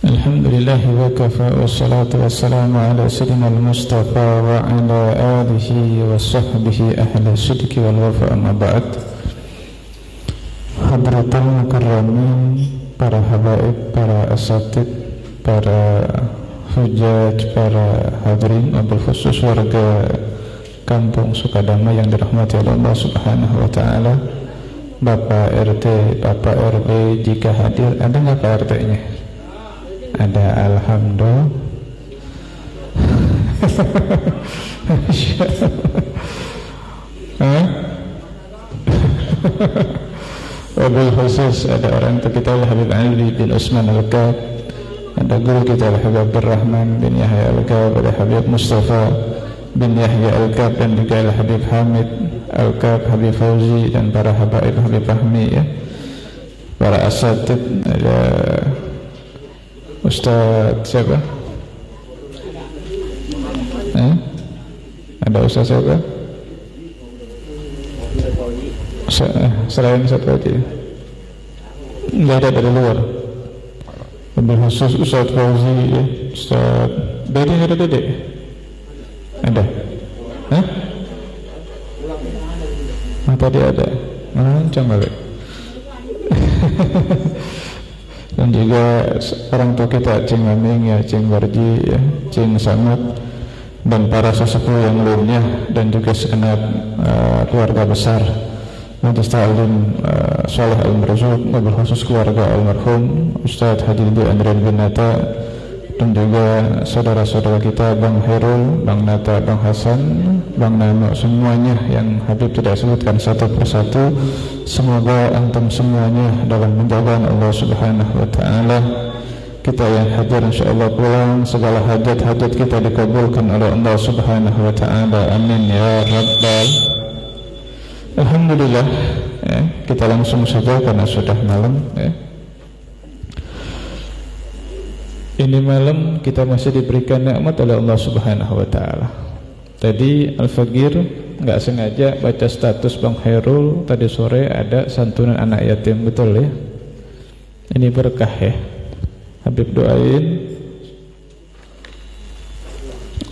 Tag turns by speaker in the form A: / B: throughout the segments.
A: Alhamdulillah wa kafa wassalatu wassalamu ala sayyidina al-Mustafa wa ala alihi wa sahbihi ahli sidqi wal wafa, amma ba'd. Hadratul mukarramin, para habaib, para asatid, para hujaj, para hadirin, wabil khusus warga Kampung Sukadama yang dirahmati Allah Subhanahu wa ta'ala. Bapak RT, Bapak RW jika hadir, ada nggak Pak RT-nya? Ada, alhamdulillah. Wabil khusus ada orang tua kita Al-Habib Ali bin Usman Al-Kab, ada guru kita Al-Habib Abdurrahman bin Yahya Al-Kab, ada Habib Mustafa bin Yahya Al-Kab, dan juga Al-Habib Hamid Al-Kab, Habib Fauzi, dan para habaib Habib Fahmi, ya, para asatid. Ada Ustaz siapa? Ada Ustaz siapa? Selain Ustaz Fauzi nggak ada dari luar. Lebih khusus Ustaz Fauzi, ya. Ustaz Dede, ada Dede? Ada? Tadi ada, lancang balik. Dan juga orang tua kita Cing Maming, ya, Cing Warji, ya, Cing Samad, dan para sesepuh yang lainnya, dan juga segenap keluarga besar Majelis Ta'lim Saleh Al-Marzuq, berkhusus keluarga almarhum Ustaz Haji Andrian bin Nata, dan juga saudara-saudara kita Bang Herul, Bang Nata, Bang Hasan, Bang Nano, semuanya yang Habib tidak sebutkan satu persatu. Semoga antum semuanya dalam penjagaan Allah Subhanahu wa ta'ala. Kita yang hadir insyaallah pulang, segala hajat-hajat kita dikabulkan oleh Allah Subhanahu wa ta'ala. Amin ya rabbal. Alhamdulillah, ya, kita langsung saja karena sudah malam, ya. Ini malam kita masih diberikan nikmat oleh Allah Subhanahu wa ta'ala. Tadi Al-Fagir nggak sengaja baca status Bang Khairul, tadi sore ada santunan anak yatim, betul ya? Ini berkah, ya. Habib doain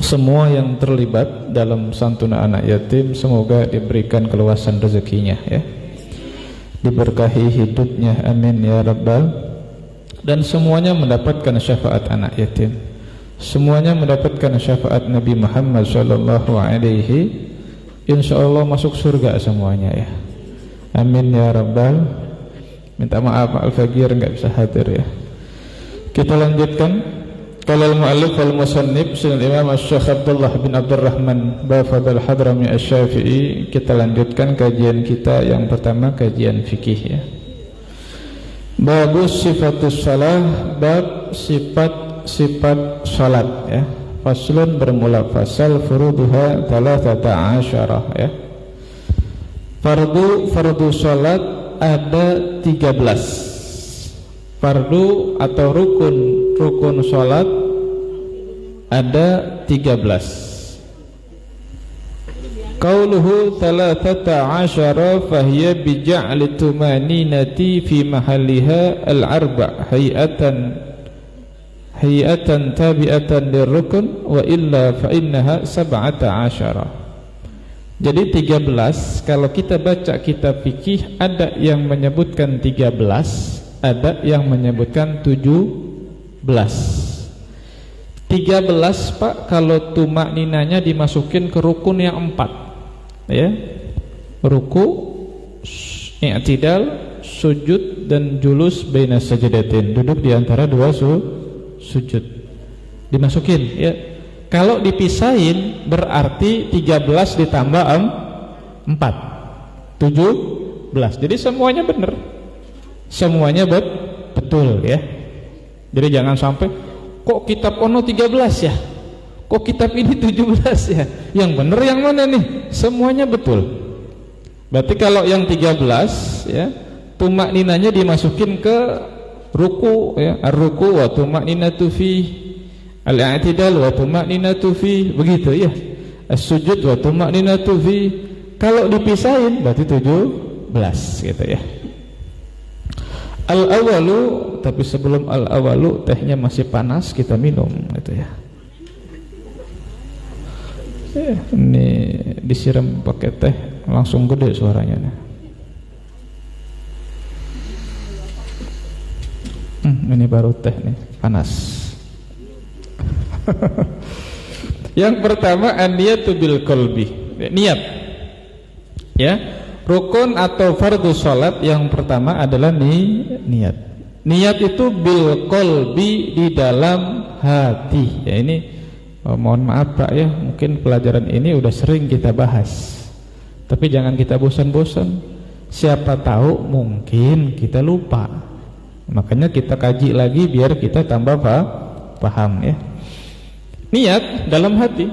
A: semua yang terlibat dalam santunan anak yatim, semoga diberikan keluasan rezekinya, ya. Diberkahi hidupnya, amin ya rabbal. Dan semuanya mendapatkan syafaat anak yatim, semuanya mendapatkan syafaat Nabi Muhammad sallallahu alaihi, insyaallah masuk surga semuanya, ya. Amin ya rabbal. Minta maaf Al-Fagir nggak bisa hadir, ya. Kita lanjutkan. Qala al-mu'allif wal musannif Sayyidina Imam Asy-Syaikh Abdullah bin Abdurrahman Bafad al-Hadrami Asy-Syafi'i. Kita lanjutkan kajian kita yang pertama, kajian fikih, ya. Babus sifatus salah, bab sifat salat, ya. Faslun, bermula fasal, furuduha 13, ya. Fardu salat ada 13. Fardu atau rukun salat ada 13. Qauluhu 13 fahiya bija'li tumaninati fi mahalliha al-arba' hayatan tabi'atan lirrukun wa illa fa innaha 17. Jadi 13, kalau kita baca kitab fikih ada yang menyebutkan 13, ada yang menyebutkan 17. 13 Pak kalau tumakninanya dimasukin ke rukun yang 4, ya. Ruku, i'tidal, sujud, dan julus baina sajdatain, duduk di antara dua sujud, dimasukin, ya. Kalau dipisahin berarti 13 ditambah 4, 17. Jadi semuanya benar, semuanya betul, ya. Jadi jangan sampai kok kitab ono 13 ya, kok kitab ini 17 ya, yang benar yang mana nih? Semuanya betul. Berarti kalau yang 13, ya, tumakninanya dimasukin ke ruku, ya, ar-ruku wa tumakninatu fi, al-i'tidal wa tumakninatu fi, begitu, ya. As-sujud wa tumakninatu fi. Kalau dipisahin berarti 17, gitu, ya. Al-awalu, tapi sebelum al-awalu tehnya masih panas, kita minum gitu ya. Ini disiram pakai teh langsung gede suaranya nih. Ini baru teh nih, panas. Yang pertama an-niyatu bil qalbi, niat. Ya, rukun atau fardhu salat yang pertama adalah niat. Niat itu bil qalbi, di dalam hati. Ya ini mohon maaf Pak ya, mungkin pelajaran ini udah sering kita bahas. Tapi jangan kita bosan-bosan. Siapa tahu mungkin kita lupa. Makanya kita kaji lagi biar kita tambah paham ya. Niat dalam hati.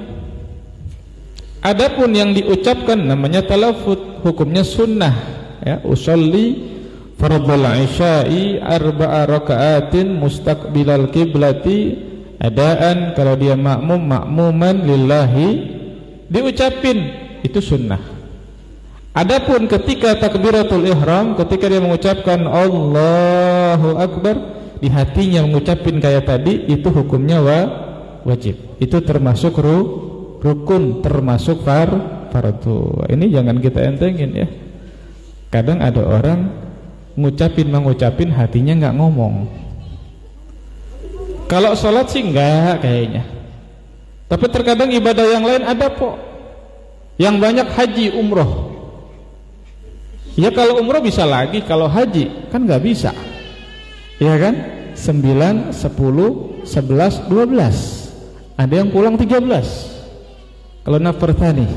A: Adapun yang diucapkan namanya talafut, hukumnya sunnah ya. Usolli fardhul isya'i arba'a raka'atin mustaqbilal qiblati adaan. Kalau dia makmum, makmuman lillahi, diucapin, itu sunnah. Adapun ketika takbiratul ihram, ketika dia mengucapkan Allahu Akbar, di hatinya mengucapin kayak tadi, itu hukumnya wajib. Itu termasuk rukun, termasuk fardu. Ini jangan kita entengin ya. Kadang ada orang mengucapin hatinya nggak ngomong. Kalau sholat sih enggak kayaknya. Tapi terkadang ibadah yang lain ada kok. Yang banyak haji, umroh. Ya kalau umroh bisa lagi, kalau haji kan nggak bisa. Ya kan? 9, 10, 11, 12. Ada yang pulang 13. Kalau nafrtani.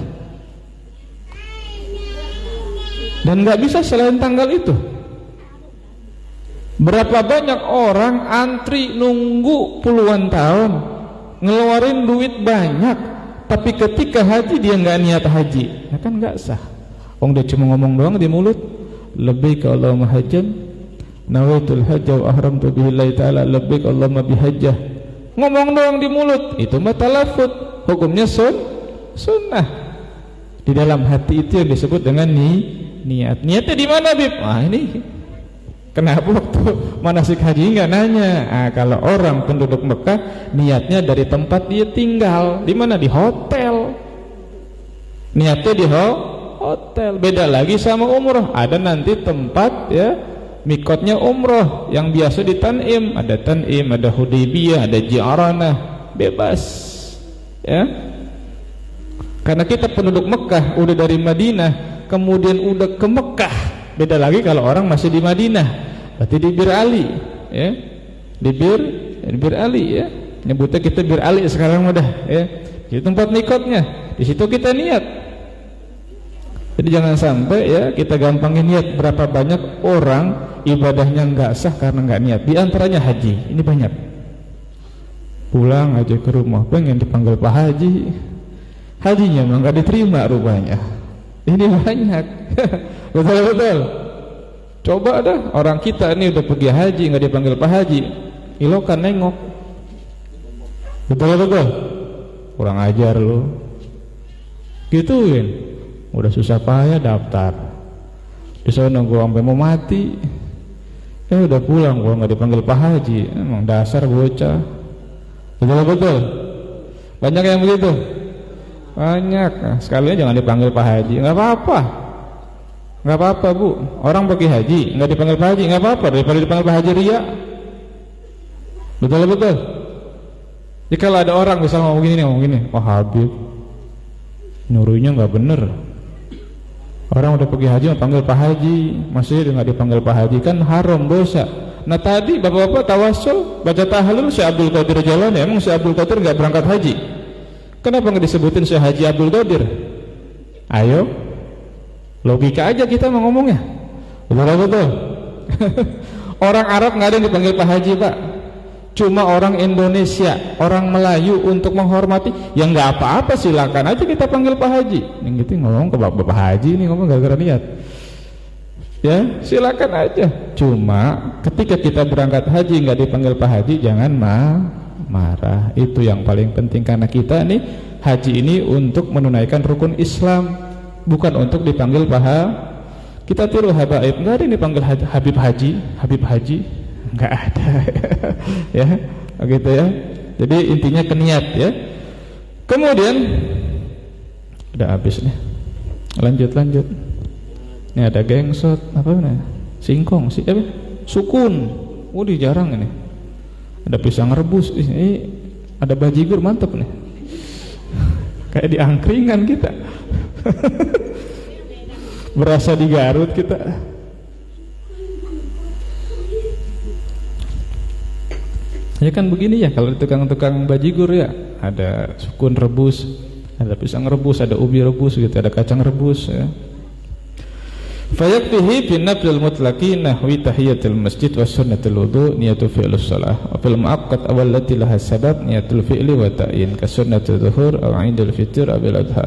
A: Dan nggak bisa selain tanggal itu. Berapa banyak orang antri nunggu puluhan tahun, ngeluarin duit banyak, tapi ketika haji dia nggak niat haji, ya kan nggak sah. Dia cuma ngomong doang di mulut, labbaik Allahumma hajjan, nawaitul hajja wa ahramtu billahi ta'ala, labbaik Allahumma bihajjah. Ngomong doang di mulut, itu mah talafut, hukumnya sunnah. Di dalam hati itu yang disebut dengan niat. Niatnya di mana, Bib? Ini kenapa waktu manasik haji nggak nanya? Kalau orang penduduk Mekah niatnya dari tempat dia tinggal, di mana? Di hotel. Niatnya di hotel. Beda lagi sama umroh. Ada nanti tempat ya, mikotnya umroh yang biasa di Tanim. Ada Tanim, ada Hudaybiyah, ada Ji'aranah, bebas. Ya. Karena kita penduduk Mekah udah dari Madinah, kemudian udah ke Mekah. Beda lagi kalau orang masih di Madinah, berarti di Bir Ali ya. Di Bir Ali ya. Nyebutnya kita Bir Ali sekarang udah ya. Di tempat mikotnya, di situ kita niat. Jadi jangan sampai ya kita gampangin niat. Berapa banyak orang ibadahnya nggak sah karena nggak niat. Di antaranya haji, ini banyak. Pulang aja ke rumah pengen dipanggil Pak Haji, hajinya mah nggak diterima rupanya. Ini banyak. Betul. Coba dah orang kita ini udah pergi haji nggak dipanggil Pak Haji, ilokan nengok. Betul. Kurang ajar lo. Gituin. Udah susah payah daftar. Di sana gua sampai mau mati. Udah pulang gua nggak dipanggil Pak Haji. Emang dasar bocah. Betul. Banyak yang begitu. Banyak. Sekalian jangan dipanggil Pak Haji. Nggak apa-apa Bu. Orang pergi haji nggak dipanggil Pak Haji, nggak apa-apa daripada dipanggil Pak Haji ria. Betul. Jadi kalau ada orang misalnya ngomong gini, oh Habib nyuruhnya nggak bener. Orang udah pergi haji panggil Pak Haji, masih nggak dipanggil Pak Haji, kan haram, dosa. Nah tadi bapak-bapak tawasul baca tahlil Syekh Abdul Qadir Jailani, emang Syekh Abdul Qadir nggak berangkat haji? Kenapa nggak disebutin Syekh Haji Abdul Qadir? Ayo, logika aja kita mau ngomongnya. Betul. Orang Arab nggak ada yang dipanggil Pak Haji Pak. Cuma orang Indonesia, orang Melayu untuk menghormati, yang nggak apa-apa silakan aja kita panggil Pak Haji. Yang gitu ngomong ke Bapak Haji ini ngomong gara-gara niat. Ya silakan aja. Cuma ketika kita berangkat haji nggak dipanggil Pak Haji, jangan marah. Itu yang paling penting, karena kita nih haji ini untuk menunaikan rukun Islam, bukan untuk dipanggil Pak Haji. Kita tiru habaib, nggak ada yang dipanggil Habib Haji, nggak ada. Ya, begitu ya. Jadi intinya ke niat ya. Kemudian udah habis nih. Lanjut. Ini ada gengsot, apa namanya? Singkong, sukun. Udah jarang ini. Ada pisang rebus, ini ada bajigur, mantep nih. Kayak di angkringan kita. Berasa di Garut kita. Ya kan begini ya, kalau tukang-tukang bajigur ya, ada sukun rebus, ada pisang rebus, ada ubi rebus gitu, ada kacang rebus ya. Fayakfihi fi naflil mutlaqi nahwi tahiyatul masjid wa sunnatul wudu niyatu fi'lus shalah wa fil muaqqat awal lati laha sabab niyatul fi'li wa ta'yin ka sunnatul zuhur aw 'indal fitr aw bil adha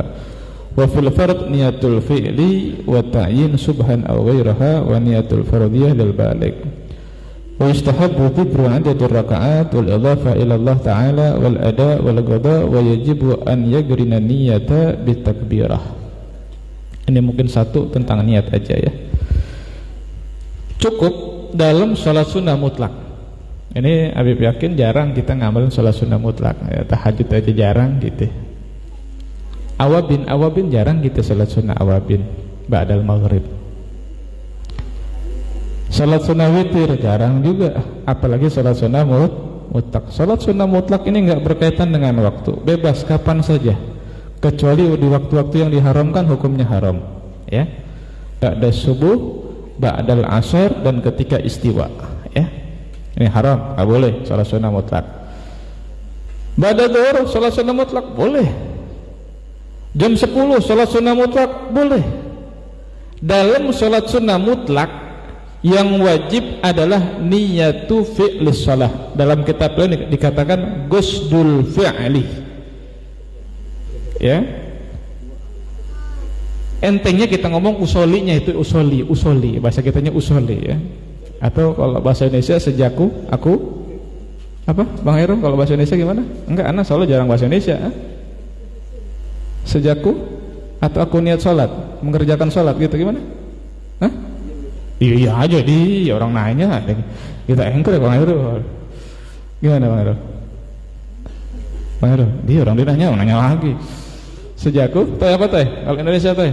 A: wa fil fard niyatul fi'li wa ta'yin subhan aw ghairaha wa niyatul fardiyah lil baligh wa yustahabbu dhikru 'adadir raka'at wal idhafa ila Allah ta'ala wal ada wal qada wa yajibu an yagrina niyata bit takbirah. Ini mungkin satu tentang niat aja ya. Cukup dalam sholat sunnah mutlak. Ini Habib yakin jarang kita ngamalin sholat sunnah mutlak ya, tahajud aja jarang gitu. Awabin jarang kita sholat sunnah awabin ba'dal maghrib. Sholat sunnah witir jarang juga, apalagi sholat sunnah mutlak. Sholat sunnah mutlak ini nggak berkaitan dengan waktu, bebas kapan saja, kecuali di waktu-waktu yang diharamkan hukumnya haram ya. Ba'da subuh, ba'dal asar, dan ketika istiwa ya. Ini haram, nggak boleh salat sunnah mutlak. Ba'da dhuhur salat sunnah mutlak boleh. Jam 10 salat sunnah mutlak boleh. Dalam salat sunnah mutlak yang wajib adalah niyatu fi'lis shalah. Dalam kitab lain dikatakan gusdul fi'li ya. Entengnya kita ngomong usolinya itu usoli bahasa kitanya usoli ya. Atau kalau bahasa Indonesia sejaku aku apa Bang Heru, kalau bahasa Indonesia gimana? Enggak, anak selalu jarang bahasa Indonesia sejaku atau aku niat sholat, mengerjakan sholat gitu, gimana? Hah? Iya aja di orang nanya kita engker ya Bang Heru, gimana Bang Heru? Bang Heru, dia orang dia nanya lagi. Sejaku, teh apa teh? Kalau Indonesia teh,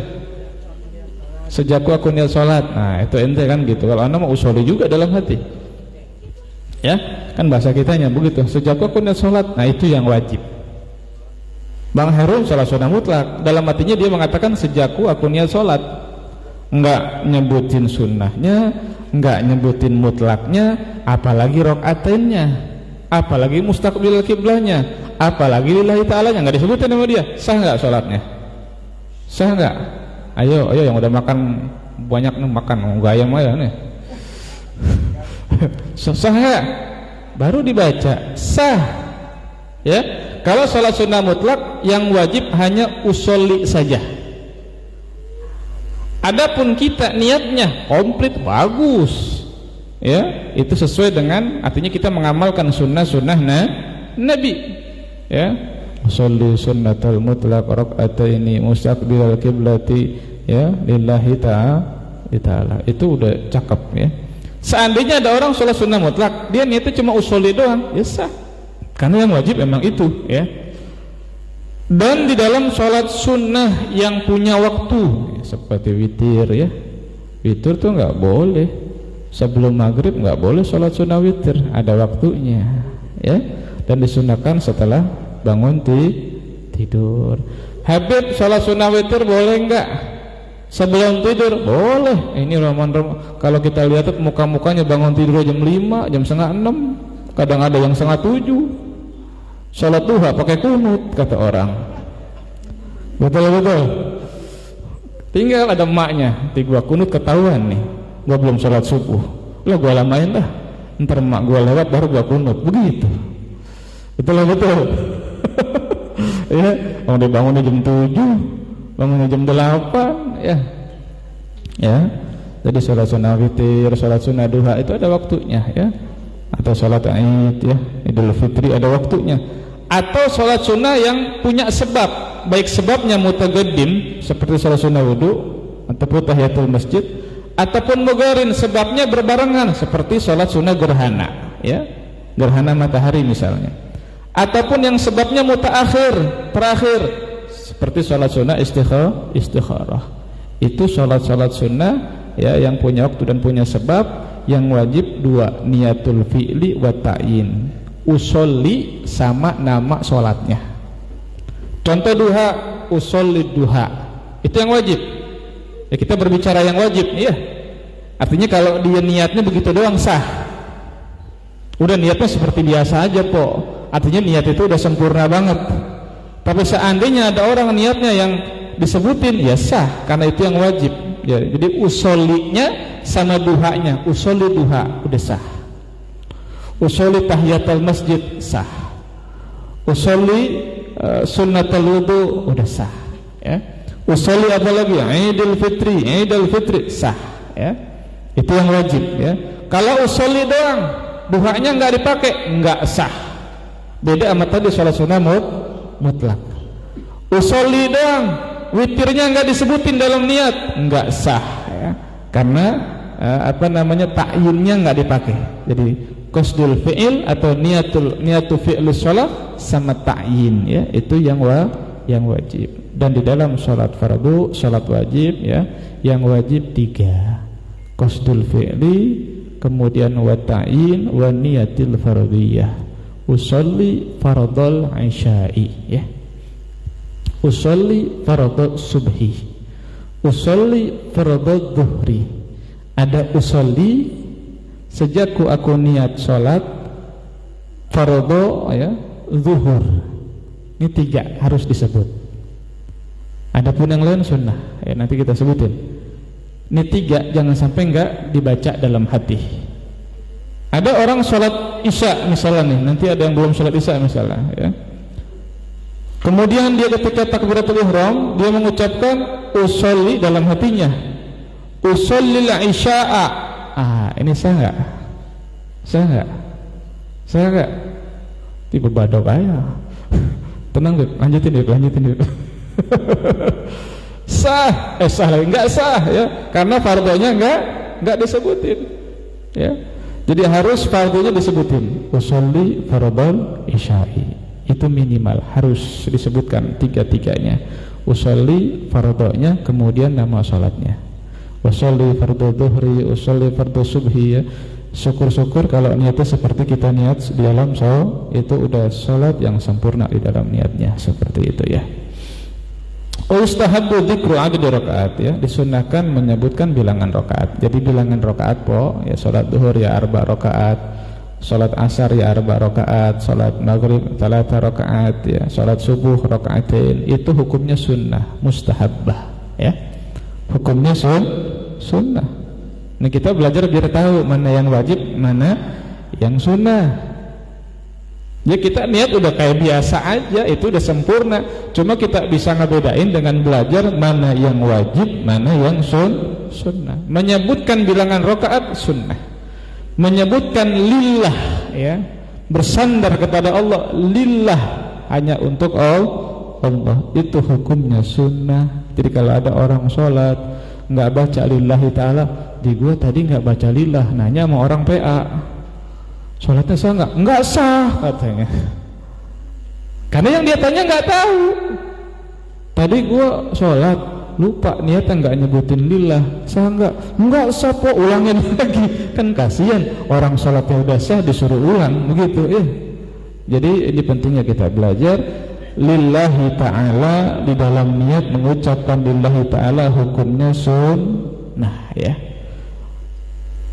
A: sejaku aku niat sholat. Nah itu ente kan gitu. Kalau anda mau usoli juga dalam hati, ya kan bahasa kitanya begitu. Sejaku aku niat sholat. Nah itu yang wajib. Bang Heru sholat sunnah mutlak. Dalam hatinya dia mengatakan sejaku aku niat sholat. Enggak nyebutin sunnahnya, enggak nyebutin mutlaknya, apalagi rokatainnya, apalagi mustaqbil kiblahnya, apalagi lillahi ta'ala nya nggak disebutin sama dia. Sah nggak sholatnya? Sah nggak? Ayo yang udah makan banyak nih, makan ayam aja nih. Sah nggak? Baru dibaca sah ya. Kalau sholat sunnah mutlak yang wajib hanya usolli saja. Adapun kita niatnya komplit bagus ya, itu sesuai dengan artinya kita mengamalkan sunnah Nabi ya. Sholli sunnatal mutlaq rak'ataini mustaqbilal qiblati ya lillahi ta'ala. Itu udah cakep ya. Seandainya ada orang sholat sunnah mutlak, dia niatnya cuma usolli doang, ya sah. Karena yang wajib memang itu ya. Dan di dalam sholat sunnah yang punya waktu seperti witir ya, witir tuh nggak boleh sebelum maghrib, nggak boleh sholat sunnah witir, ada waktunya ya. Dan disunahkan setelah bangun tidur. Habib sholat sunnah witir boleh nggak sebelum tidur? Boleh. Ini kalau kita lihat muka-mukanya bangun tidur jam 5, jam setengah 6, kadang ada yang setengah 7. Sholat duha pakai kunut kata orang. Betul. Tinggal ada emaknya, nanti gua kunut ketahuan nih, gua belum sholat subuh, lo gua lamain dah, ntar emak gua lewat baru gua kunut, begitu. Betul. Ya, mau dibangunnya jam 7, bangunnya jam 8 ya. Ya. Jadi sholat sunnah witir, sholat sunnah duha itu ada waktunya ya. Atau sholat Id ya, Idul Fitri ada waktunya. Atau sholat sunnah yang punya sebab, baik sebabnya mutaqaddim seperti sholat sunnah wudu ataupun tahiyatul masjid, ataupun mugarin sebabnya berbarengan seperti sholat sunnah gerhana, ya, gerhana matahari misalnya, ataupun yang sebabnya mutaakhir, terakhir, seperti sholat sunnah istikharah. Itu sholat sunnah, ya, yang punya waktu dan punya sebab, yang wajib dua, niyatul fi'li wa ta'yin. Usolli sama nama sholatnya. Contoh duha, usolli duha, itu yang wajib. Ya, kita berbicara yang wajib, ya. Artinya kalau dia niatnya begitu doang sah. Udah niatnya seperti biasa aja kok. Artinya niat itu udah sempurna banget. Tapi seandainya ada orang niatnya yang disebutin, ya sah, karena itu yang wajib. Ya, jadi usolinya sama duhanya, usoli duha udah sah. Usoli tahiyatul masjid sah. Usoli sunnatul wudu udah sah, ya. Usolli apa lagi? Idul Fitri sah, ya. Itu yang wajib, ya. Kalau usolli doang, duhanya nggak dipakai, nggak sah. Beda sama tadi sholat sunnah mutlak. Usolli doang, witirnya nggak disebutin dalam niat, nggak sah, ya. Karena takyinnya nggak dipakai. Jadi qasdul fi'il atau niatu fi'lus sholat sama ta'yin, ya, itu yang wajib. Dan di dalam sholat fardu, sholat wajib, ya, yang wajib 3, qasdul fi'li, kemudian wa ta'yin, wa niyatil fardiyah. Usolli fardal isya'i, ya, usolli fardal subhi, usolli fardal dhuhri. Ada usolli sejak aku niat sholat fardhu, ya, zuhur. Ini 3 harus disebut. Adapun yang lain sunnah, ya, nanti kita sebutin. Ini 3 jangan sampai enggak dibaca dalam hati. Ada orang sholat isya misalnya nih, nanti ada yang belum sholat isya misalnya, ya. Kemudian dia ketika takbiratul ihram, dia mengucapkan usolli dalam hatinya, ushollil isya'a. Ini sah nggak? Sah nggak? Tiba badok aja. Tenang deh, lanjutin deh. Sah lagi, nggak sah, ya, karena fardunya nggak disebutin, ya. Jadi harus fardunya disebutin, usolli fardal isya'i, itu minimal harus disebutkan 3-3-nya. Usolli fardunya, kemudian nama sholatnya, usolli fardhu dhuhri, usolli fardhu subhi, ya. Syukur-syukur kalau niatnya seperti kita niat di dalam itu udah sholat yang sempurna di dalam niatnya, seperti itu, ya. Ustahabbu dzikru adad rakaat, ya, disunnahkan menyebutkan bilangan rakaat. Jadi bilangan rakaat ya, salat zuhur ya 4 rakaat, salat asar ya 4 rakaat, salat maghrib 3 rakaat, ya, salat subuh rakaatain. Itu hukumnya sunnah, mustahabbah, ya. Hukumnya sunnah. Nah, kita belajar biar tahu mana yang wajib, mana yang sunnah. Ya, kita niat udah kayak biasa aja, itu udah sempurna. Cuma kita bisa ngebedain dengan belajar mana yang wajib, mana yang sunnah. Menyebutkan bilangan rakaat sunnah. Menyebutkan lillah, ya, bersandar kepada Allah, lillah, hanya untuk Allah, itu hukumnya sunnah. Jadi kalau ada orang sholat nggak baca lillahi ta'ala, di gua tadi nggak baca lillah, nanya sama orang PA, sholatnya sah nggak? Nggak sah katanya. Karena yang dia tanya nggak tahu. Tadi gua sholat lupa niatnya nggak nyebutin lillah, sah nggak? Nggak sah kok, ulangin lagi. Kan kasihan orang sholatnya udah sah disuruh ulang begitu, ya. Jadi ini pentingnya kita belajar lillahi ta'ala, di dalam niat mengucapkan lillahi ta'ala hukumnya sunnah, ya.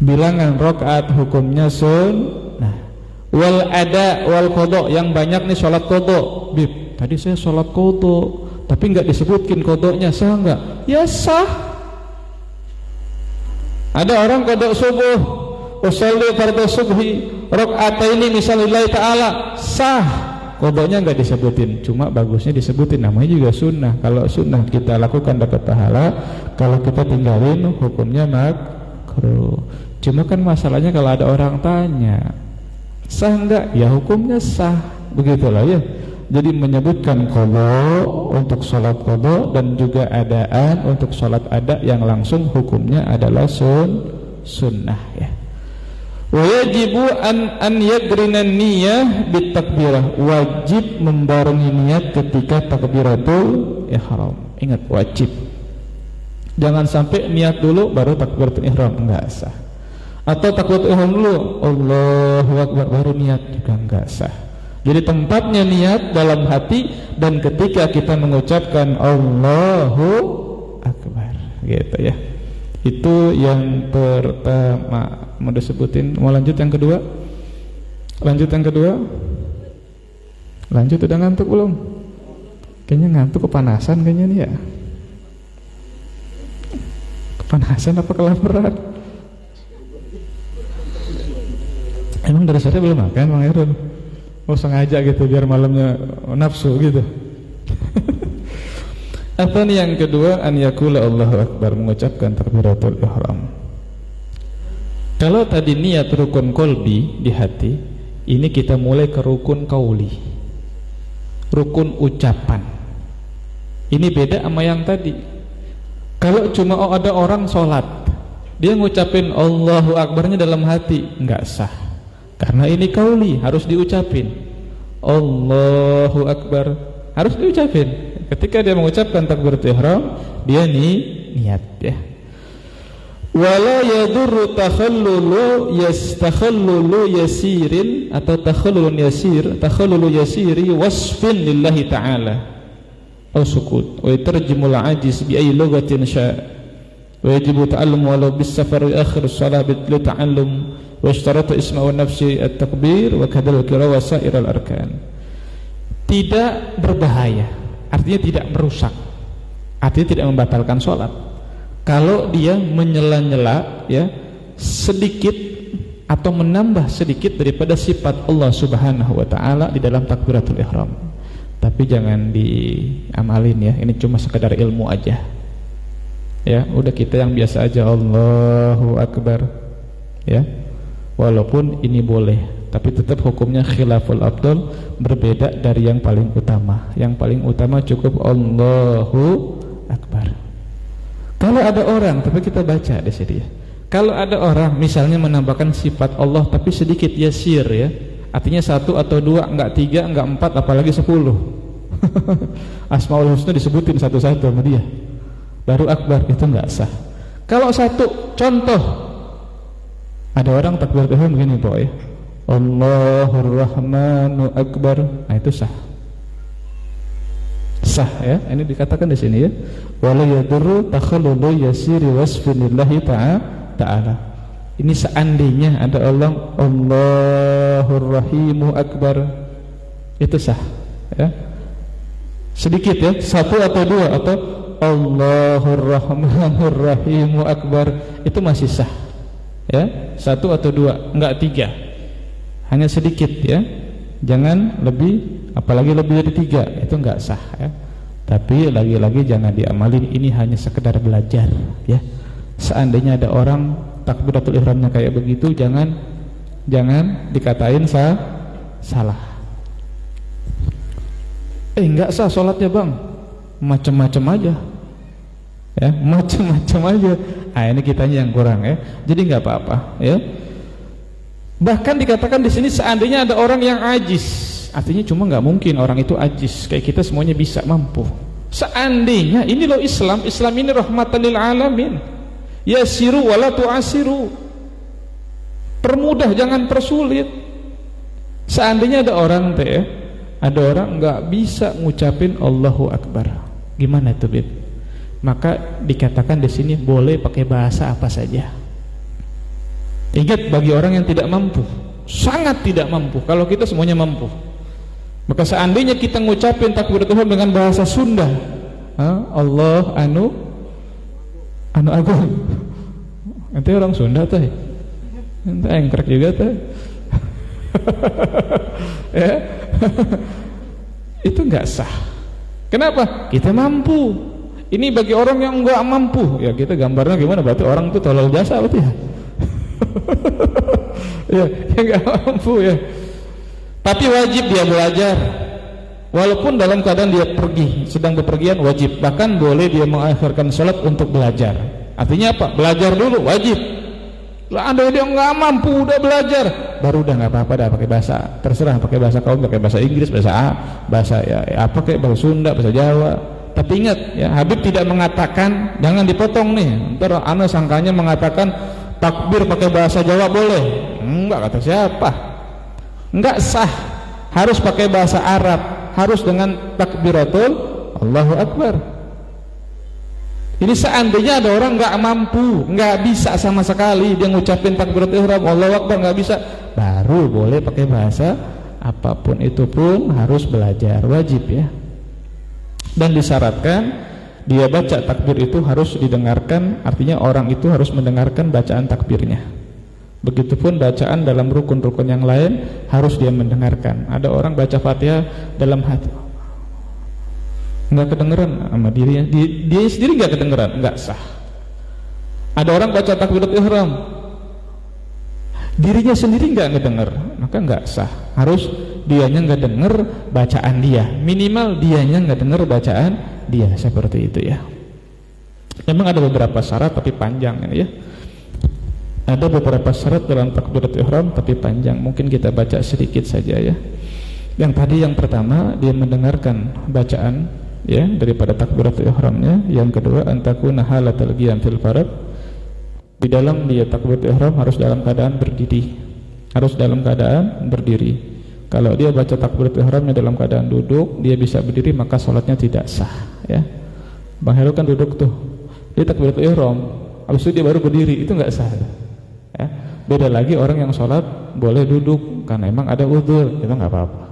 A: Bilangan rakaat hukumnya sunnah. Wal ada wal qada, yang banyak nih sholat qada. Bib, tadi saya sholat qada tapi nggak disebutkin qadanya, sah nggak? Ya sah. Ada orang qada subuh, usolli fardhu subhi rakaataini misalnya ta'ala, sah. Qadanya nggak disebutin, cuma bagusnya disebutin, namanya juga sunnah. Kalau sunnah kita lakukan dapat pahala, kalau kita tinggalin hukumnya makruh. Cuma kan masalahnya kalau ada orang tanya sah enggak, ya hukumnya sah, begitulah, ya. Jadi menyebutkan qada untuk sholat qada dan juga adaan untuk sholat ada yang langsung hukumnya adalah sunnah ya. Wa yajibu an yagrina niyyah bitakbirah, wajib membarengi niat ketika takbiratul ihram. Ingat, wajib. Jangan sampai niat dulu baru takbiratul ihram, enggak sah. Atau takbiratul ihram dulu, Allahu akbar baru niat, juga enggak sah. Jadi tempatnya niat dalam hati, dan ketika kita mengucapkan Allahu akbar gitu ya. Itu yang pertama. Mau disebutin, mau lanjut yang kedua? Lanjut yang kedua? Lanjut, udah ngantuk belum? Kayaknya ngantuk, kepanasan kayaknya nih ya. Kepanasan apa kelaparan? Emang dari sore belum makan Bang Erun? Oh sengaja gitu biar malamnya nafsu gitu. Apa nih yang kedua? An yakula Allahu akbar, mengucapkan takbiratul ihram. Kalau tadi niat rukun kolbi di hati, ini kita mulai ke rukun kauli, rukun ucapan. Ini beda sama yang tadi. Kalau cuma ada orang sholat, dia ngucapin Allahu akbarnya dalam hati, nggak sah. Karena ini kauli, harus diucapin Allahu akbar, harus diucapin. Ketika dia mengucapkan takbiratul ihram, dia niat ya. Wala yadurru takhallulu yasirin atau takhallulu yasiri wasfin lillahi ta'ala aw sukut wa yatarjimul ajiz bi ayyi lughatin sya' wa yajibu ta'allum walau bis safar wa akhir shalah bi ta'allum wa ishtarata isma'u nafsi at-takbir wa kadzalika wasair al-arkan. Tidak berbahaya, artinya tidak merusak, artinya tidak membatalkan sholat kalau dia menyela-nyela ya sedikit atau menambah sedikit daripada sifat Allah Subhanahu wa taala di dalam takbiratul ihram. Tapi jangan diamalin ya, ini cuma sekedar ilmu aja. Ya, udah kita yang biasa aja Allahu akbar. Ya. Walaupun ini boleh, tapi tetap hukumnya khilaful afdal, berbeda dari yang paling utama. Yang paling utama cukup Allahu akbar. Kalau ada orang, tapi kita baca di sini ya. Kalau ada orang misalnya menambahkan sifat Allah tapi sedikit yasir ya, artinya 1 atau 2, enggak 3, enggak 4, apalagi 10. Asmaul husna disebutin satu-satu sama dia, baru akbar, itu enggak sah. Kalau satu contoh, ada orang takbiratul ihram begini Pak ya, Allahur Rahmanu Akbar, nah itu sah. Sah ya, ini dikatakan di sini ya. Wala yadurru takhallulu yasiri wasfinillahi ta'ala. Ini seandainya ada Allah Allahur Rahimu Akbar, itu sah ya. Sedikit ya, 1 atau 2 atau Allahur Rahmanur Rahimu Akbar, itu masih sah ya. 1 atau 2, enggak 3. Hanya sedikit ya. Jangan lebih, apalagi lebih dari 3, itu enggak sah ya. Tapi lagi-lagi jangan diamalin, ini hanya sekedar belajar ya. Seandainya ada orang takbiratul ihramnya kayak begitu, jangan dikatain salah. Enggak sah sholatnya Bang, macam-macam aja ya, macam-macam aja. Ah ini kitanya yang kurang ya. Jadi enggak apa-apa ya. Bahkan dikatakan di sini seandainya ada orang yang ajis, artinya cuma nggak mungkin orang itu ajis, kayak kita semuanya bisa, mampu. Seandainya ini loh Islam ini rahmatan lil alamin. Yasiru wala tu'asiru. Permudah jangan persulit. Seandainya ada orang ada orang nggak bisa ngucapin Allahu Akbar, gimana itu Bib? Maka dikatakan di sini boleh pakai bahasa apa saja. Ingat, bagi orang yang tidak mampu, sangat tidak mampu, kalau kita semuanya mampu, maka seandainya kita ngucapin takbiratul ihram dengan bahasa Sunda, Allah anu agung, nanti orang Sunda teh, nanti engkrek juga teh, ya, itu nggak sah. Kenapa? Kita mampu. Ini bagi orang yang nggak mampu, ya kita gambarnya gimana? Berarti orang itu tolol jasa, berarti ya. Ya, nggak mampu ya. Tapi wajib dia belajar. Walaupun dalam keadaan dia pergi, sedang bepergian, wajib. Bahkan boleh dia mengakhirkan sholat untuk belajar. Artinya apa? Belajar dulu, wajib. Lah ada dia nggak mampu, udah belajar, baru udah nggak apa-apa, dah pakai bahasa, terserah pakai bahasa kaum, pakai bahasa Inggris, bahasa ya apa kayak bahasa Sunda, bahasa Jawa. Tapi ingat ya, Habib tidak mengatakan jangan dipotong nih. Ntar ana sangkanya mengatakan takbir pakai bahasa Jawa boleh. Enggak, kata siapa? Enggak sah. Harus pakai bahasa Arab, harus dengan takbiratul Allahu Akbar. Ini seandainya ada orang nggak mampu, nggak bisa sama sekali dia ngucapin takbiratul ihram Allahu Akbar, nggak bisa, baru boleh pakai bahasa apapun itu pun harus belajar, wajib ya. Dan disyaratkan dia baca takbir itu harus didengarkan, artinya orang itu harus mendengarkan bacaan takbirnya. Begitupun bacaan dalam rukun-rukun yang lain harus dia mendengarkan. Ada orang baca Fatihah dalam hati, nggak kedengeran sama dirinya, dia sendiri nggak kedengeran, nggak sah. Ada orang baca takbiratul ihram, dirinya sendiri nggak ngedenger, maka nggak sah. Harus dianya nggak denger bacaan dia, minimal dianya nggak denger bacaan dia, seperti itu ya. Memang ada beberapa syarat tapi panjang ya. Ada beberapa syarat dalam takbiratul ihram tapi panjang, mungkin kita baca sedikit saja ya. Yang tadi yang pertama dia mendengarkan bacaan ya daripada takbiratul ihramnya. Yang kedua antakuna halatal qiyam fil farad, di dalam dia takbiratul ihram harus dalam keadaan berdiri, harus dalam keadaan berdiri. Kalau dia baca takbiratul ihramnya dalam keadaan duduk, dia bisa berdiri, maka sholatnya tidak sah ya. Bang Heru kan duduk tuh, dia takbiratul ihram habis itu dia baru berdiri, itu nggak sah ya. Beda lagi orang yang sholat boleh duduk karena emang ada udzur, itu nggak apa-apa.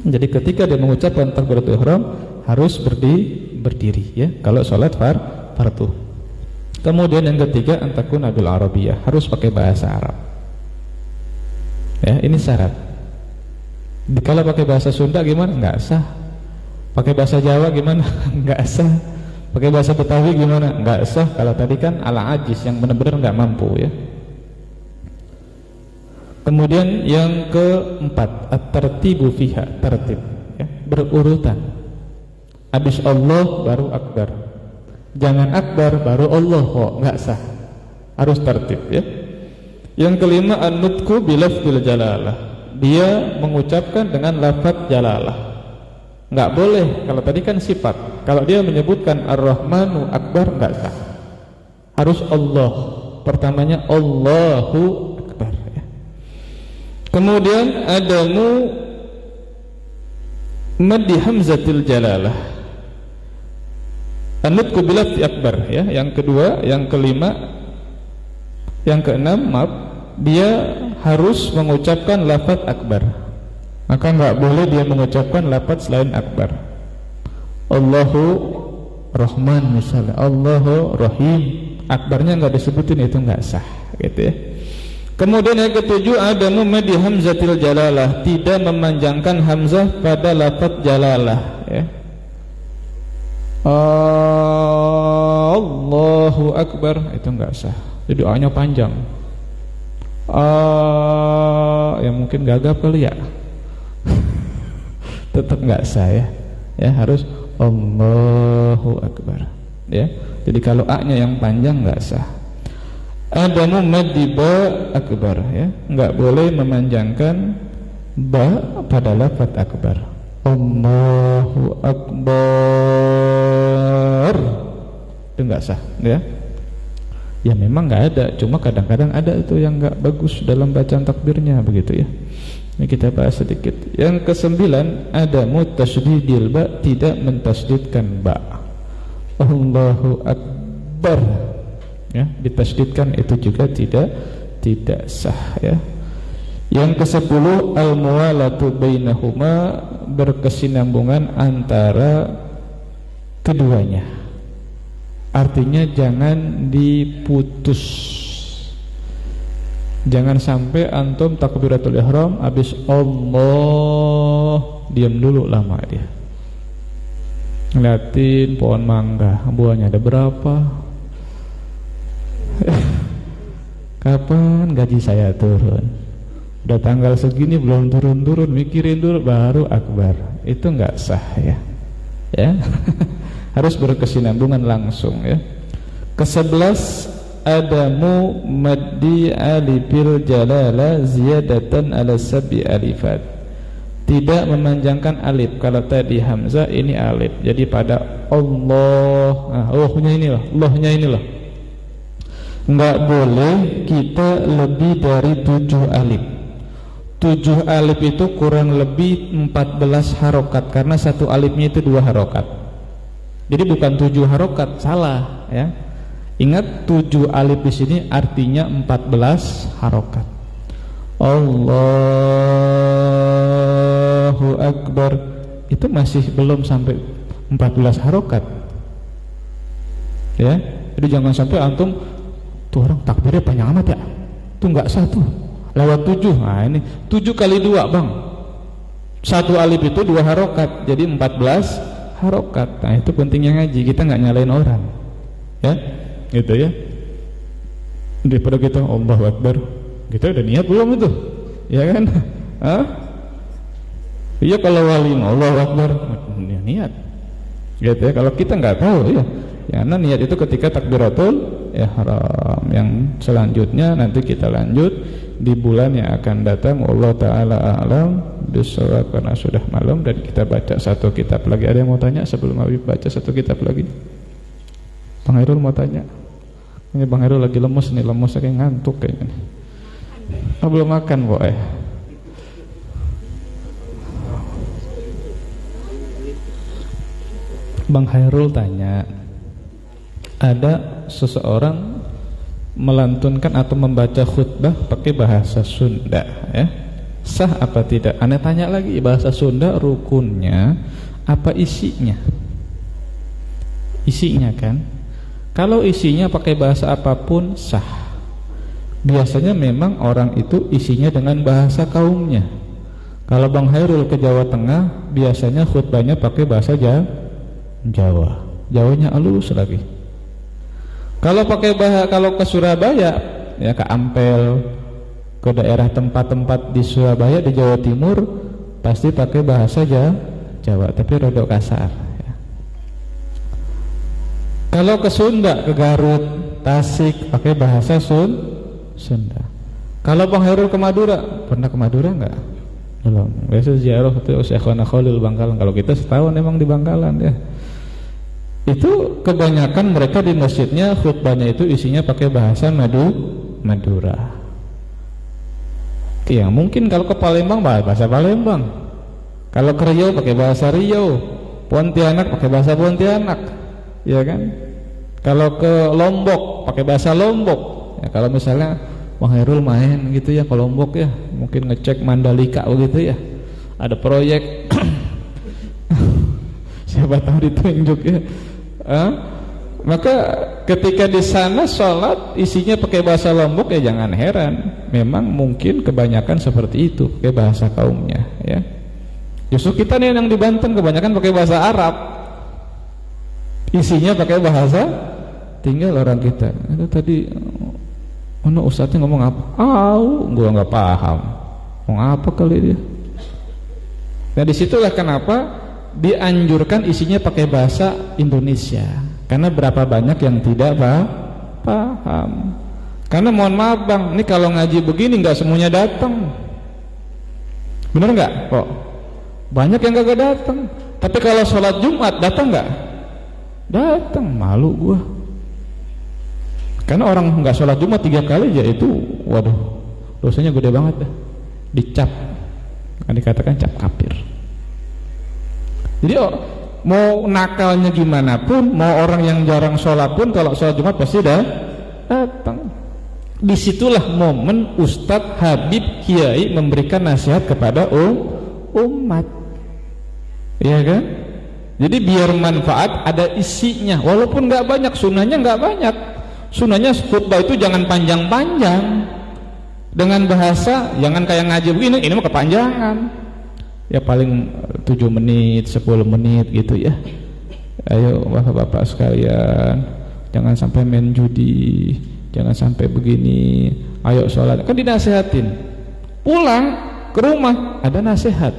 A: Jadi ketika dia mengucapkan takbiratul ihram harus berdiri ya kalau sholat fardu. Kemudian yang ketiga antakuna bil arabiyah, harus pakai bahasa Arab ya, ini syarat. Kalau pakai bahasa Sunda gimana? Nggak sah. Pakai bahasa Jawa gimana? Nggak sah. Pakai bahasa Betawi gimana? Nggak sah. Kalau tadi kan ala ajiz, yang benar-benar nggak mampu ya. Kemudian yang keempat at-tartibu fiha, tertib ya, berurutan. Habis Allah baru akbar, jangan akbar baru Allah, kok nggak sah, harus tertib ya. Yang kelima an-nutqu bilafzil jalalah, dia mengucapkan dengan lafaz jalalah. Nggak boleh, kalau tadi kan sifat, kalau dia menyebutkan ar-Rahmanu akbar nggak sah, harus Allah, pertamanya Allahu akbar ya. Kemudian adamu maddi hamzatil jalalah, an-nutqu bilafzi akbar ya. Yang kedua, yang kelima, yang keenam, maaf, dia harus mengucapkan lafaz akbar, maka nggak boleh dia mengucapkan lafaz selain akbar. Allahu Rahman misalnya, Allahu Rahim, akbarnya nggak disebutin, itu nggak sah gitu ya. Kemudian yang ketujuh adamu maddi hamzatil jalalah, tidak memanjangkan hamzah pada lafaz jalalah ya. Allahu akbar, itu nggak sah. Jadi doanya panjang. Ya mungkin gagap kali ya. Tetap nggak sah ya. Ya harus Allahu akbar. Ya. Jadi kalau a-nya yang panjang nggak sah. Adamu maddi ba akbar ya. Nggak boleh memanjangkan ba pada lafaz akbar. Allahu akbar, itu nggak sah ya. Ya memang nggak ada, cuma kadang-kadang ada itu yang nggak bagus dalam bacaan takbirnya begitu ya. Ini kita bahas sedikit. Yang kesembilan ada mutasydidil ba, tidak mentasydidkan ba. Allahu akbar ya, ditasydidkan itu juga tidak sah ya. Yang ke-10 al-muwalatu bainahuma, berkesinambungan antara keduanya. Artinya jangan diputus. Jangan sampai antum takbiratul ihram habis Allah diam dulu lama dia. Ngeliatin pohon mangga, buahnya ada berapa? Kapan gaji saya turun? Udah tanggal segini belum turun-turun, mikirin dulu baru akbar. Itu enggak sah ya. Ya. Harus berkesinambungan langsung ya. Ke-11 adamu maddi alifil jalala ziyadatan ala sab'i alifat. Tidak memanjangkan alif. Kalau tadi hamzah, ini alif. Jadi pada Allah, nah, Allahnya inilah, Allahnya inilah. Enggak boleh kita lebih dari 7 alif. 7 alif itu kurang lebih 14 harokat, karena satu alifnya itu 2 harokat. Jadi bukan 7 harokat, salah ya. Ingat 7 alif di sini artinya 14 harokat. Allahu Akbar itu masih belum sampai 14 harokat. Ya, jadi jangan sampai antum tuh orang takbirnya panjang amat ya. Itu enggak sah tuh. Lewat 7. Nah ini 7 kali 2 bang. Satu alif itu 2 harokat, jadi 14 harokat. Nah itu pentingnya ngaji, kita nggak nyalain orang. Ya. Gitu ya. Daripada kita Allahu Akbar, kita udah niat belum itu? Ya kan? Hah? Iya kalau wali Allahu Akbar niat. Gitu ya. Kalau kita nggak tahu ya. Karena niat itu ketika takbiratul ihram. Yang selanjutnya nanti kita lanjut di bulan yang akan datang. Allah taala a'lam bishawab, karena sudah malam dan kita baca satu kitab lagi. Ada yang mau tanya sebelum Habib baca satu kitab lagi? Bang Hairul mau tanya. Ini Bang Hairul lagi lemes nih, lemes kayak ngantuk kayaknya. Oh, belum makan boy. Bang Hairul tanya, ada seseorang melantunkan atau membaca khutbah pakai bahasa Sunda ya. Sah apa tidak? Anda tanya lagi, bahasa Sunda rukunnya apa isinya? Isinya kan? Kalau isinya pakai bahasa apapun sah. Biasanya memang orang itu isinya dengan bahasa kaumnya. Kalau Bang Hairul ke Jawa Tengah, biasanya khutbahnya pakai bahasa Jawa. Jawanya halus lagi. Kalau kalau ke Surabaya, ya ke Ampel, ke daerah tempat-tempat di Surabaya, di Jawa Timur, pasti pakai bahasa Jawa, tapi rodok kasar. Kalau ke Sunda, ke Garut, Tasik, pakai bahasa Sunda. Kalau Bang Hairul ke Madura, pernah ke Madura enggak? Belum. Biasa ziarah itu Syekhona Khalil Bangkalan. Kalau kita setahun emang di Bangkalan ya. Itu kebanyakan mereka di masjidnya khutbahnya itu isinya pakai bahasa Madura. Ya mungkin kalau ke Palembang bahasa Palembang. Kalau ke Riau pakai bahasa Riau. Pontianak pakai bahasa Pontianak. Ya kan? Kalau ke Lombok pakai bahasa Lombok. Ya, kalau misalnya Bang Hairul main gitu ya ke Lombok ya, mungkin ngecek Mandalika begitu ya. Ada proyek siapa tahu ditunjuk ya. Maka ketika di sana sholat isinya pakai bahasa Lombok ya jangan heran. Memang mungkin kebanyakan seperti itu, pakai bahasa kaumnya ya. Justru kita nih yang di Banten kebanyakan pakai bahasa Arab. Isinya pakai bahasa, tinggal orang kita. Itu tadi mana ustadznya ngomong apa? Gua nggak paham. Ngomong apa kali dia? Nah disitulah kenapa dianjurkan isinya pakai bahasa Indonesia. Karena berapa banyak yang tidak paham. Karena mohon maaf bang, ini kalau ngaji begini nggak semuanya datang. Bener nggak? Kok banyak yang gak datang. Tapi kalau sholat Jumat datang nggak? Datang, malu gua. Karena orang nggak sholat Jumat 3 kali aja itu, waduh, dosanya gede banget dah. Dicap, kan dikatakan cap kafir. Jadi mau nakalnya gimana pun, mau orang yang jarang sholat pun, kalau sholat Jumat pasti datang. Disitulah momen Ustadz Habib Kiai memberikan nasihat kepada umat, ya kan? Jadi biar manfaat ada isinya, walaupun nggak banyak, sunnahnya nggak banyak. Sunnahnya khutbah itu jangan panjang-panjang, dengan bahasa jangan kayak ngaji begini, ini mah kepanjangan. Ya paling 7 menit, 10 menit gitu ya. Ayo bapak-bapak sekalian, jangan sampai main judi, jangan sampai begini. Ayo sholat, kan dinasehatin. Pulang ke rumah ada nasihat.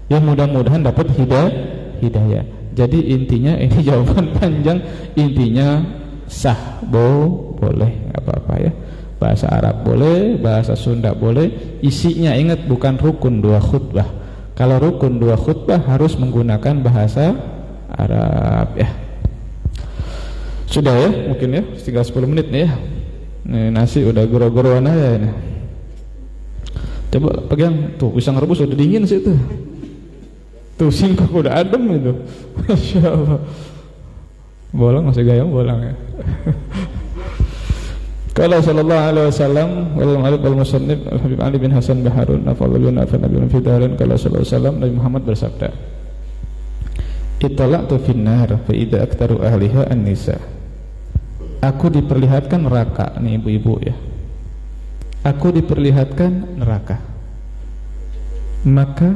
A: Ya mudah-mudahan dapat hidayah. Jadi intinya ini jawaban panjang, intinya sah, boleh, nggak apa-apa ya. Bahasa Arab boleh, bahasa Sunda boleh. Isinya ingat bukan rukun 2 khutbah. Kalau rukun 2 khutbah harus menggunakan bahasa Arab ya. Sudah ya, mungkin ya, tinggal 10 menit nih ya. Nih, nasi udah goro-goroan aja ini. Coba pegang tuh, pisang rebus udah dingin sih tuh. Tuh singkong udah adem itu. Masya Allah. Bolang masih gayung bolang ya. Qala sallallahu alaihi wasallam wal malik wal musannif al habib Ali bin Hasan bin Harun afdalun nabiyyin fi darin. Qala sallallahu alaihi wasallam, Nabi Muhammad bersabda, "Ittala'tu finnar fa idza aktsaru ahliha an-nisa." Aku diperlihatkan neraka nih ibu-ibu ya. Aku diperlihatkan neraka. Maka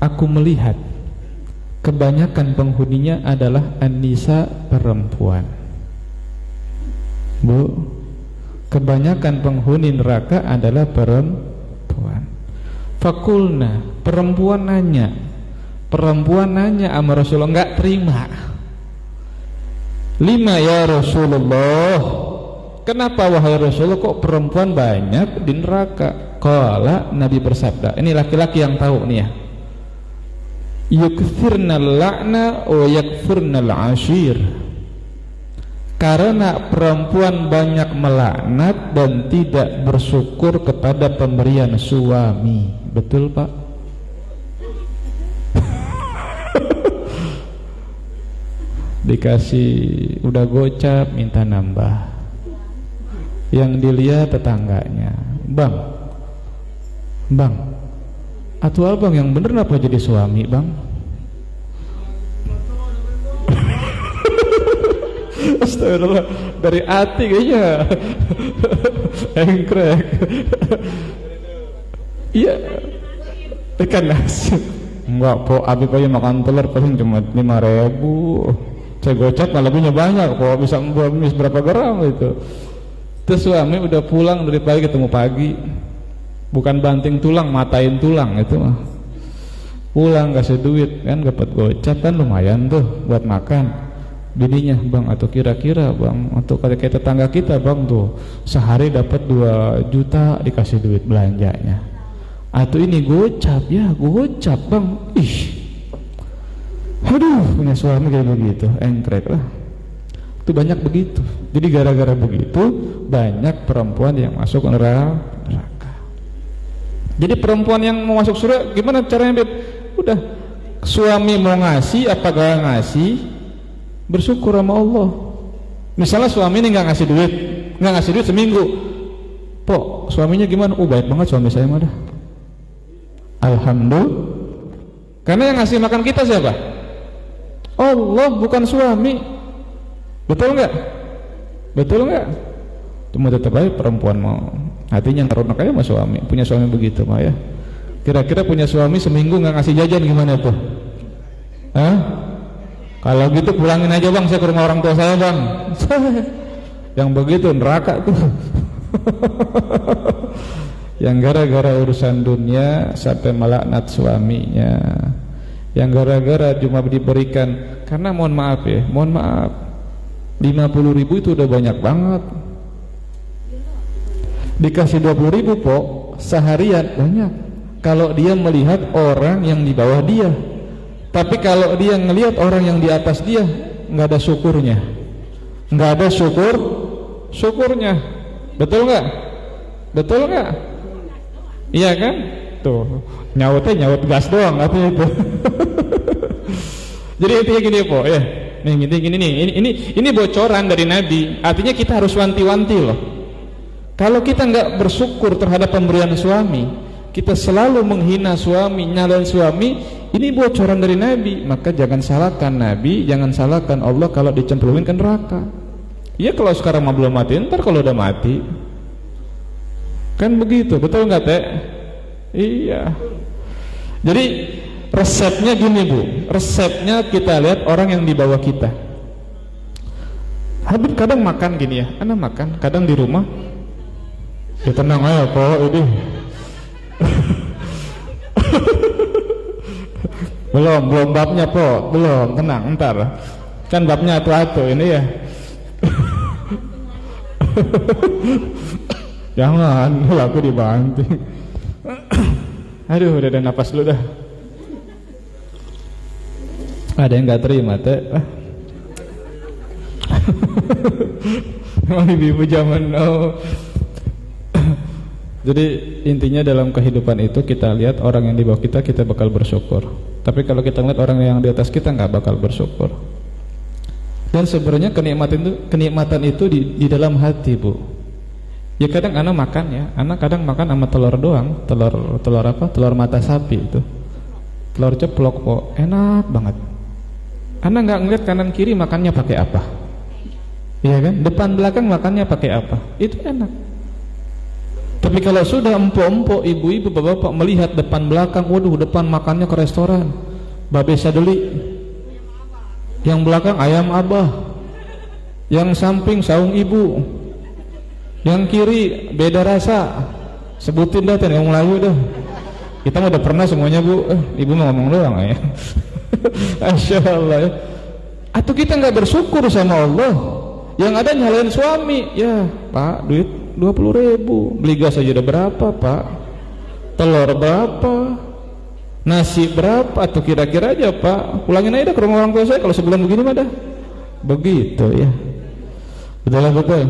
A: aku melihat kebanyakan penghuninya adalah an-nisa, perempuan. Bu, kebanyakan penghuni neraka adalah perempuan. Fakulna, perempuan nanya sama Rasulullah, enggak terima. Lima ya Rasulullah, kenapa wahai Rasulullah kok perempuan banyak di neraka? Qala, Nabi bersabda, ini laki-laki yang tahu nih ya, yukthirnal la'na wa yakfurnal ashir. Karena perempuan banyak melaknat dan tidak bersyukur kepada pemberian suami. Betul Pak? Dikasih udah gocap minta nambah. Yang dilihat tetangganya, Bang, atuh abang yang bener apa jadi suami Bang? Astagfirullah, dari hati kayaknya. Engkrek. Iya, ikan nasi. Enggak po, abi paling makan telur paling cuma 5.000. Saya gocap malah punya banyak po, bisa membuat berapa gram itu. Terus suami udah pulang dari pagi, ketemu pagi, bukan banting tulang, matain tulang itu mah. Pulang kasih duit kan, dapat gocap kan lumayan tuh buat makan. Bininya, Bang, atau kira-kira Bang, untuk kayak tetangga kita Bang tuh sehari dapat 2 juta dikasih duit belanjanya. Atau ini gocap ya, gocap Bang. Ih, aduh, punya suami kayak begitu, engkrek lah. Itu banyak begitu. Jadi gara-gara begitu banyak perempuan yang masuk neraka. Jadi perempuan yang mau masuk surga gimana caranya Beb? Udah, suami mau ngasih apa gak ngasih, bersyukur sama Allah. Misalnya suami ini nggak ngasih duit seminggu, Pok, suaminya gimana? Baik banget suami saya mah dah. Alhamdulillah. Karena yang ngasih makan kita siapa? Allah, bukan suami. Betul nggak? Betul nggak? Cuma tetap aja perempuan mau hatinya ngeronak aja sama suami. Punya suami begitu mah ya. Kira-kira punya suami seminggu nggak ngasih jajan gimana tuh? Hah? Kalau gitu pulangin aja Bang, saya ke rumah orang tua saya Bang. Yang begitu neraka tuh. Yang gara-gara urusan dunia sampai melaknat suaminya. Yang gara-gara cuma diberikan, karena mohon maaf ya, 50.000 itu udah banyak banget. Dikasih 20.000 Pok, seharian banyak. Kalau dia melihat orang yang di bawah dia. Tapi kalau dia ngelihat orang yang di atas dia, nggak ada syukurnya, nggak ada syukurnya. Betul nggak? Betul nggak? Iya kan? Tuh nyaut gas doang artinya itu. Jadi intinya gini po, ya. Nih gini nih. Ini bocoran dari Nabi. Artinya kita harus wanti-wanti loh. Kalau kita nggak bersyukur terhadap pemberian suami, kita selalu menghina suami, nyalain suami, ini bocoran dari Nabi. Maka jangan salahkan Nabi, jangan salahkan Allah kalau dicemplungin ke neraka. Ya kalau sekarang mah belum mati, ntar kalau udah mati kan begitu, betul nggak Teh? Iya. Jadi resepnya gini Bu, resepnya kita lihat orang yang di bawah kita. Habib kadang makan gini ya, anak makan, kadang di rumah ya tenang aja kok ini Belum babnya po, belum, tenang, ntar kan babnya atu-atu ini ya. Jangan, aku dibanting. Aduh, udah ada napas dulu dah. Ada yang nggak terima teh. Memang ibu zaman now. Jadi intinya dalam kehidupan itu kita lihat orang yang di bawah kita bakal bersyukur. Tapi kalau kita lihat orang yang di atas kita nggak bakal bersyukur. Dan sebenarnya kenikmatan itu di dalam hati, Bu. Ya kadang anak makan ya, anak kadang makan sama telur doang, telur apa? Telur mata sapi itu. Telur ceplok kok, enak banget. Anak nggak ngeliat kanan kiri makannya pakai apa? Iya kan? Depan belakang makannya pakai apa? Itu enak. Tapi kalau sudah empok-empok, ibu-ibu, bapak-bapak melihat depan belakang, waduh, depan makannya ke restoran, babe sadeli, yang belakang ayam abah, yang samping saung ibu, yang kiri beda rasa, sebutin dah yang Melayu dah. Kita udah pernah semuanya, Bu. Ibu mau ngomong doang ya. Masya Allah ya. Atau kita nggak bersyukur sama Allah, yang ada nyalain suami. Ya Pak, duit 20.000, beli gas aja udah berapa Pak, telur berapa, nasi berapa tuh kira-kira aja Pak, pulangin aja ke rumah orang tua saya kalau sebulan begini mah dah. Begitu ya, betul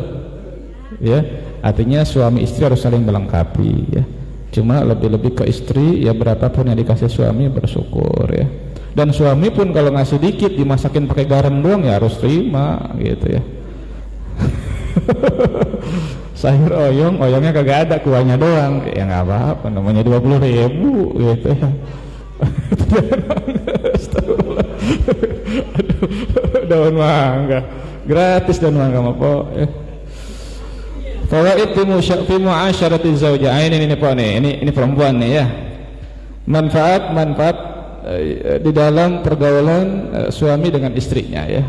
A: ya. Artinya suami istri harus saling melengkapi ya. Cuma lebih-lebih ke istri ya, berapapun yang dikasih suami bersyukur ya. Dan suami pun kalau ngasih dikit dimasakin pakai garam doang ya harus terima gitu ya. Sayur oyongnya kagak ada, kuahnya doang, ya nggak apa-apa, namanya 20.000 gitu ya. Aduh, daun mangga gratis, daun mangga mah po ya. Fawaid fi mu'asyarati zawjain, ini po nih, ini perempuan nih ya. Manfaat di dalam pergaulan suami dengan istrinya ya.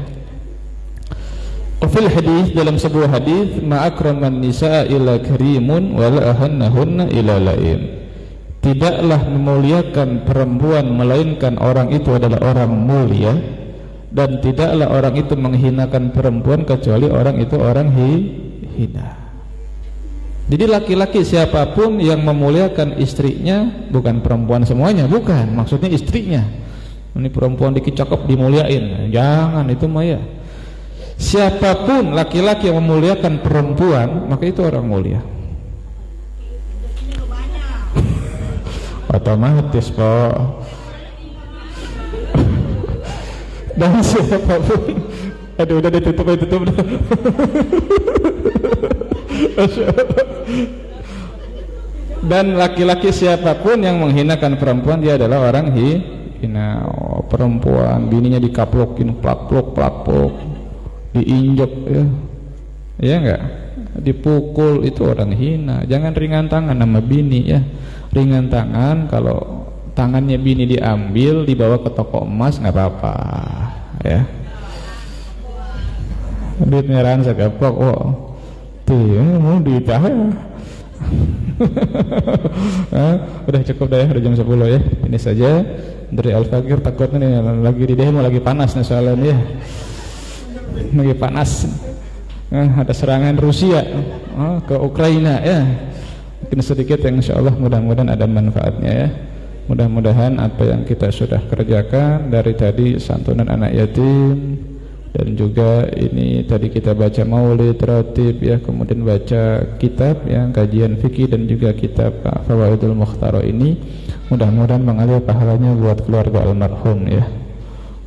A: Fil hadis, dalam sebuah hadis, ma akraman nisaa illa karimun wa la ahannahunna illa laim. Tidaklah memuliakan perempuan melainkan orang itu adalah orang mulia, dan tidaklah orang itu menghinakan perempuan kecuali orang itu orang hina. Jadi laki-laki siapapun yang memuliakan istrinya, bukan perempuan semuanya, bukan, maksudnya istrinya. Ini perempuan dikit cakep dimuliain, jangan, itu mah ya. Siapapun laki-laki yang memuliakan perempuan, maka itu orang mulia. Otomatis Pak. Dan siapapun, aduh udah ditutup. Dan laki-laki siapapun yang menghinakan perempuan, dia adalah orang hina. Perempuan bininya dikaplokin, plak-plok, diinjek ya enggak, dipukul, itu orang hina. Jangan ringan tangan sama bini ya. Ringan tangan kalau tangannya bini diambil dibawa ke toko emas nggak apa-apa ya. Duit merahan segapok, oh tuh mau ditah ya. Udah cukup dah ya, udah jam 10 ya. Ini saja dari Al-Fakir, takutnya nih lagi di demo, lagi panas nih soalnya ya. Lagi panas, ada serangan Rusia ke Ukraina ya. Mungkin sedikit yang insyaallah mudah-mudahan ada manfaatnya ya. Mudah-mudahan apa yang kita sudah kerjakan dari tadi santunan anak yatim, dan juga ini tadi kita baca maulid ratib ya, kemudian baca kitab yang kajian fikih, dan juga kitab Fawaidul Mukhtara ini, mudah-mudahan mengalir pahalanya buat keluarga almarhum ya.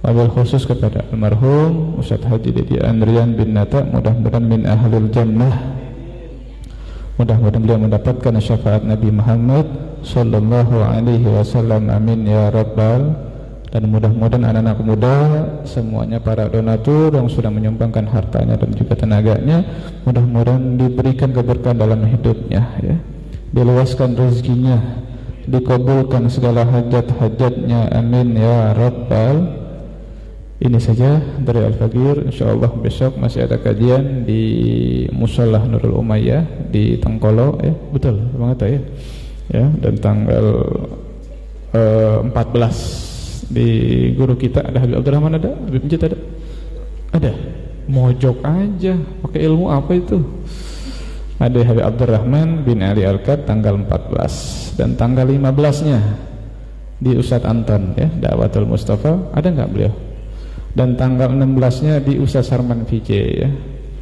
A: Wabil khusus kepada almarhum Ustadz Haji Didi Andrian bin Nata, mudah-mudahan min ahlul jannah, mudah-mudahan beliau mendapatkan syafaat Nabi Muhammad sallallahu alaihi wasallam, amin ya rabbal. Dan mudah-mudahan anak-anak muda semuanya, para donatur yang sudah menyumbangkan hartanya dan juga tenaganya, mudah-mudahan diberikan keberkahan dalam hidupnya ya, diluaskan rezekinya, dikabulkan segala hajat-hajatnya, amin ya rabbal. Ini saja dari Al-Fakir. InsyaAllah besok masih ada kajian di Musholah Nurul Umayyah di Tengkolo ya, betul banget ya. Ya, dan tanggal 14 di guru kita. Ada Habib Abdurrahman, ada Habib Majid, ada mojok aja pakai ilmu apa itu. Ada Habib Abdurrahman bin Ali Al-Kad tanggal 14 dan tanggal 15-nya di Ustadz Anton ya, Da'watul Mustafa, ada nggak beliau? Dan tanggal 16-nya di Ustadz Sarman VJ ya.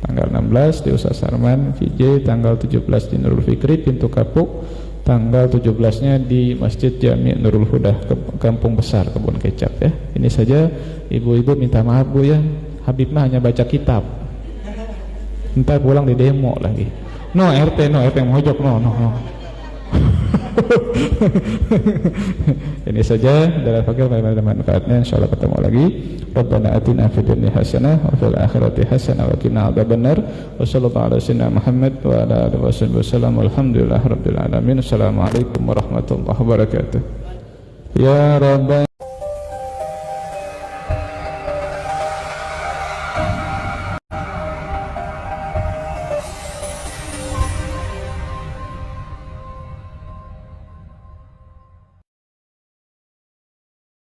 A: Tanggal 16 di Ustadz Sarman VJ, tanggal 17 di Nurul Fikri Pintu Kapuk, tanggal 17-nya di Masjid Jami' Nurul Huda Kampung Besar Kebun Kecap ya. Ini saja ibu-ibu minta maaf Bu ya, Habib mah hanya baca kitab. Ntar pulang di demo lagi. No RT mojok no. Ini saja dalam fakir pada manfaatnya, insyaallah ketemu lagi. Rabbana atina fid dunya hasanah wa fil akhirati hasanah wa qina adzabannar. Wa sallallahu ala sayyidina Muhammad wa ala alihi wasallam. Alhamdulillahirabbil alamin. Assalamualaikum warahmatullahi wabarakatuh. Ya Rabbana